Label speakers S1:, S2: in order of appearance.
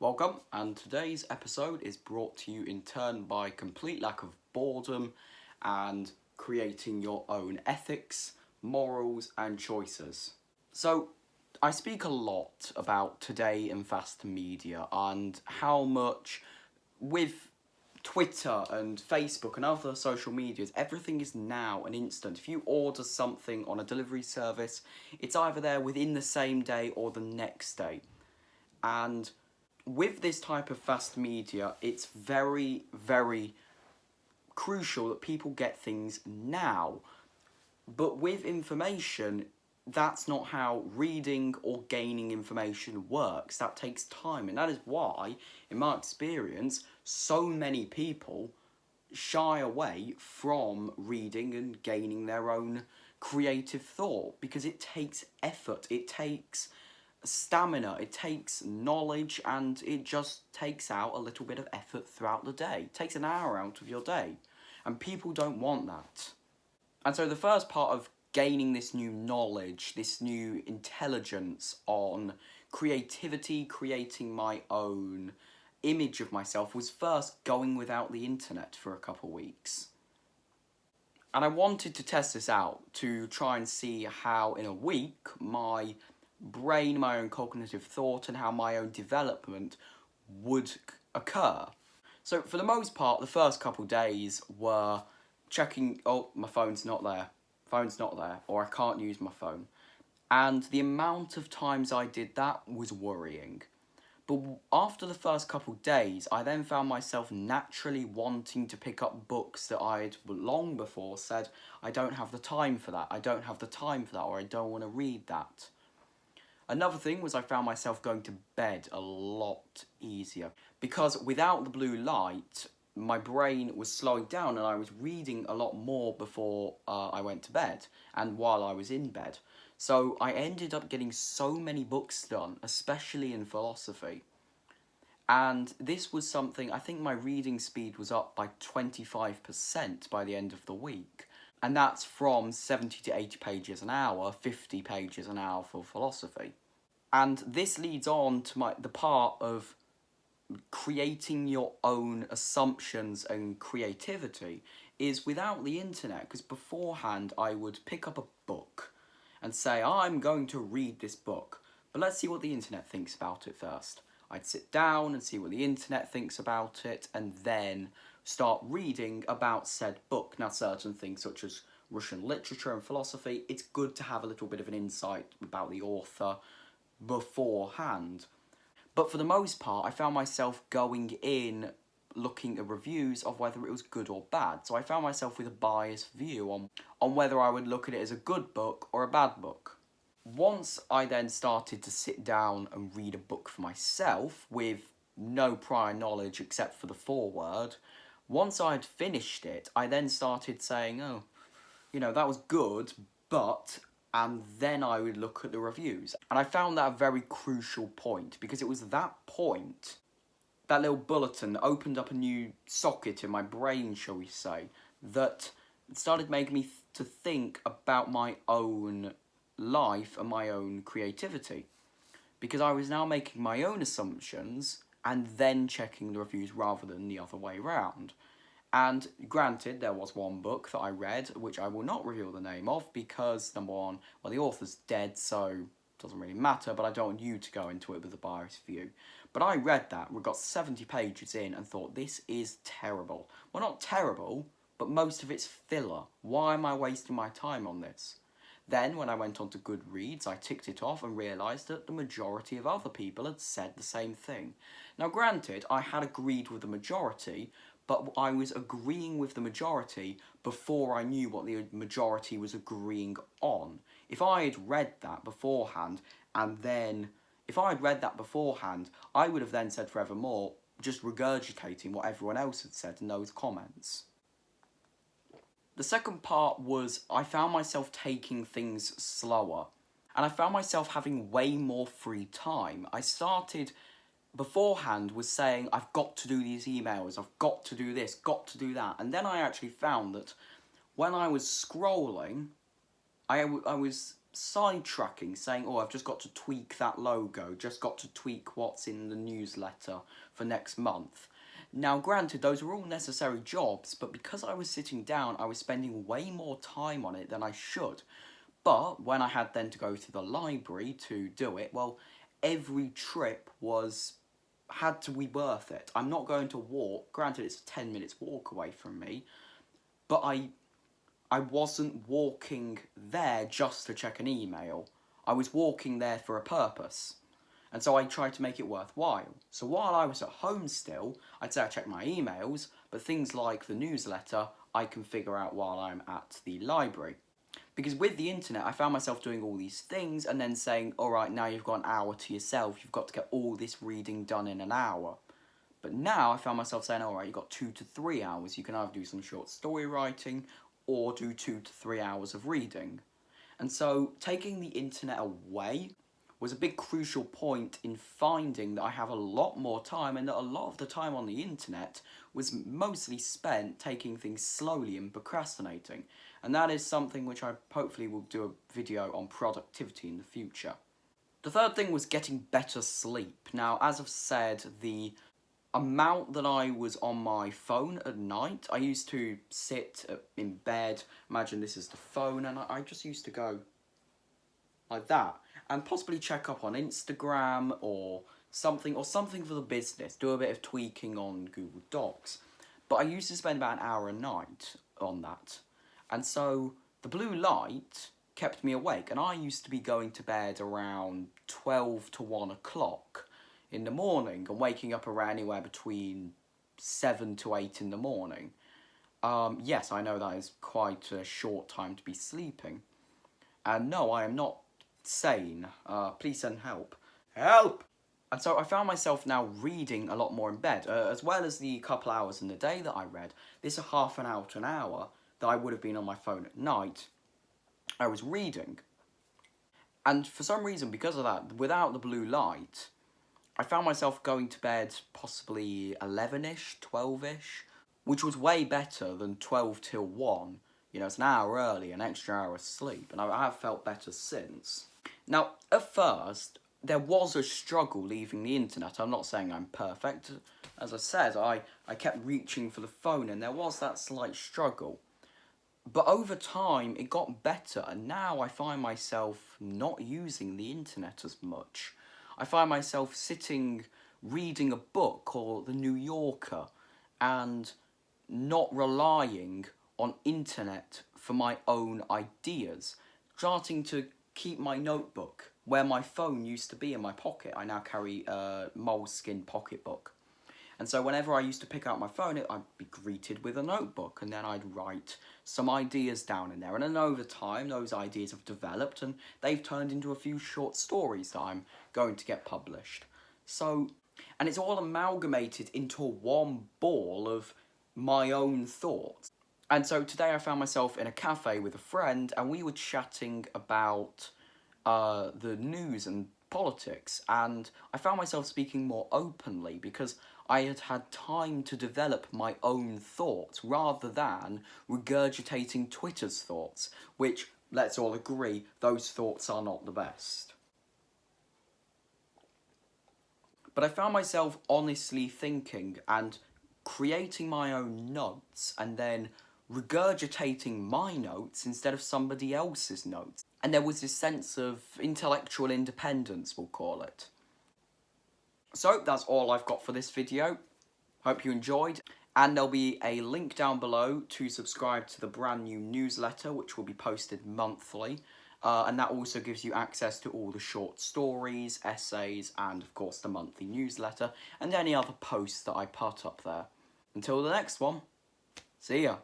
S1: Welcome, and today's episode is brought to you in turn by complete lack of boredom and creating your own ethics, morals, and choices. So, I speak a lot about today in fast media and how much with Twitter and Facebook and other social medias, everything is now an instant. If you order something on a delivery service, it's either there within the same day or the next day. And with this type of fast media, it's very, very crucial that people get things now. But with information, that's not how reading or gaining information works. That takes time, and that is why, in my experience, so many people shy away from reading and gaining their own creative thought, because it takes effort, it takes stamina, it takes knowledge, and it just takes out a little bit of effort throughout the day. It takes an hour out of your day, and people don't want that. And so the first part of gaining this new knowledge, this new intelligence on creativity, creating my own image of myself, was first going without the internet for a couple weeks. And I wanted to test this out to try and see how in a week my brain, my own cognitive thought, and how my own development would occur. So for the most part, the first couple days were checking, oh, my phone's not there, or I can't use my phone. And the amount of times I did that was worrying. But after the first couple days, I then found myself naturally wanting to pick up books that I'd long before said, I don't have the time for that, or I don't want to read that. Another thing was I found myself going to bed a lot easier, because without the blue light, my brain was slowing down and I was reading a lot more before I went to bed and while I was in bed. So I ended up getting so many books done, especially in philosophy. And this was something, I think my reading speed was up by 25% by the end of the week. And that's from 70 to 80 pages an hour, 50 pages an hour for philosophy. And this leads on to the part of creating your own assumptions and creativity is without the internet, because beforehand I would pick up a book and say, I'm going to read this book, but let's see what the internet thinks about it first. I'd sit down and see what the internet thinks about it, and then start reading about said book. Now, certain things such as Russian literature and philosophy, it's good to have a little bit of an insight about the author beforehand. But for the most part, I found myself going in looking at reviews of whether it was good or bad. So I found myself with a biased view on whether I would look at it as a good book or a bad book. Once I then started to sit down and read a book for myself with no prior knowledge except for the foreword, once I'd finished it, I then started saying, oh, that was good, but... and then I would look at the reviews. And I found that a very crucial point, because it was that point, that little bulletin that opened up a new socket in my brain, shall we say, that started making me to think about my own life and my own creativity. Because I was now making my own assumptions and then checking the reviews rather than the other way around. And granted, there was one book that I read, which I will not reveal the name of, because, number one, well, the author's dead, so it doesn't really matter, but I don't want you to go into it with a biased view. But I read that, we got 70 pages in, and thought, this is terrible. Well, not terrible, but most of it's filler. Why am I wasting my time on this? Then, when I went on to Goodreads, I ticked it off and realised that the majority of other people had said the same thing. Now, granted, I had agreed with the majority, but I was agreeing with the majority before I knew what the majority was agreeing on. If I had read that beforehand, I would have then said forevermore, just regurgitating what everyone else had said in those comments. The second part was I found myself taking things slower, and I found myself having way more free time. I started beforehand was saying, I've got to do these emails, I've got to do this, got to do that. And then I actually found that when I was scrolling, I was sidetracking, saying, oh, I've just got to tweak that logo, just got to tweak what's in the newsletter for next month. Now, granted, those were all necessary jobs, but because I was sitting down, I was spending way more time on it than I should. But when I had then to go to the library to do it, well, every trip had to be worth it. I'm not going to walk, granted it's a 10 minutes walk away from me, but I wasn't walking there just to check an email. I was walking there for a purpose. And so I tried to make it worthwhile. So while I was at home still, I'd say I checked my emails, but things like the newsletter, I can figure out while I'm at the library. Because with the internet, I found myself doing all these things and then saying, all right, now you've got an hour to yourself. You've got to get all this reading done in an hour. But now I found myself saying, all right, you've got 2 to 3 hours. You can either do some short story writing or do 2 to 3 hours of reading. And so taking the internet away was a big crucial point in finding that I have a lot more time, and that a lot of the time on the internet was mostly spent taking things slowly and procrastinating. And that is something which I hopefully will do a video on productivity in the future. The third thing was getting better sleep. Now, as I've said, the amount that I was on my phone at night, I used to sit in bed, imagine this is the phone, and I just used to go like that, and possibly check up on Instagram or something for the business, do a bit of tweaking on Google Docs. But I used to spend about an hour a night on that. And so the blue light kept me awake, and I used to be going to bed around 12 to 1 o'clock in the morning and waking up around anywhere between 7 to 8 in the morning. Yes, I know that is quite a short time to be sleeping. And no, I am not sane. Please send help. Help! And so I found myself now reading a lot more in bed, as well as the couple hours in the day that I read. This is half an hour to an hour that I would have been on my phone at night. I was reading. And for some reason, because of that, without the blue light, I found myself going to bed possibly 11ish, 12ish, which was way better than 12 till 1. You know, it's an hour early, an extra hour of sleep, and I have felt better since. Now, at first, there was a struggle leaving the internet. I'm not saying I'm perfect. As I said, I kept reaching for the phone, and there was that slight struggle. But over time, it got better, and now I find myself not using the internet as much. I find myself sitting, reading a book or The New Yorker, and not relying on internet for my own ideas. Starting to keep my notebook where my phone used to be in my pocket. I now carry a moleskin pocketbook. And so whenever I used to pick out my phone, I'd be greeted with a notebook, and then I'd write some ideas down in there. And then over time, those ideas have developed, and they've turned into a few short stories that I'm going to get published. So, and it's all amalgamated into one ball of my own thoughts. And so today I found myself in a cafe with a friend, and we were chatting about the news and politics, and I found myself speaking more openly because I had had time to develop my own thoughts rather than regurgitating Twitter's thoughts, which, let's all agree, those thoughts are not the best. But I found myself honestly thinking and creating my own notes and then regurgitating my notes instead of somebody else's notes. And there was this sense of intellectual independence, we'll call it. So that's all I've got for this video. Hope you enjoyed. And there'll be a link down below to subscribe to the brand new newsletter, which will be posted monthly. And that also gives you access to all the short stories, essays, and of course the monthly newsletter, and any other posts that I put up there. Until the next one, see ya.